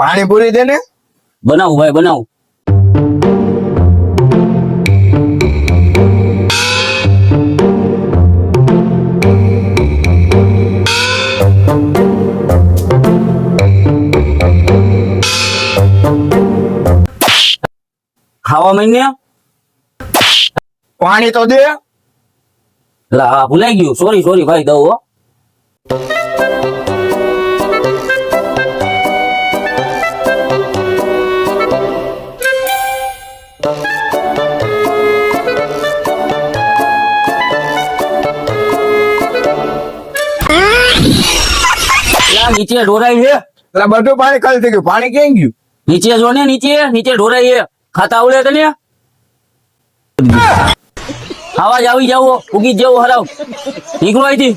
પાણીપુરી દે ને. બનાવું ભાઈ બનાવું. ખાવા મહિને પાણી તો દે. હા ભૂલાઈ ગયું. સોરી ભાઈ દઉં હો. નીચે ઢોરાઈ છે. એટલે બધું પાણી ખાલી થઈ ગયું. પાણી ક્યાં ગયું? નીચે જો ને નીચે ઢોરાઈ છે. ખાતા આવડે તને? આવાજ આવી જાવ ઉગી જ જેવો હરાવ નીકળો અહીંથી.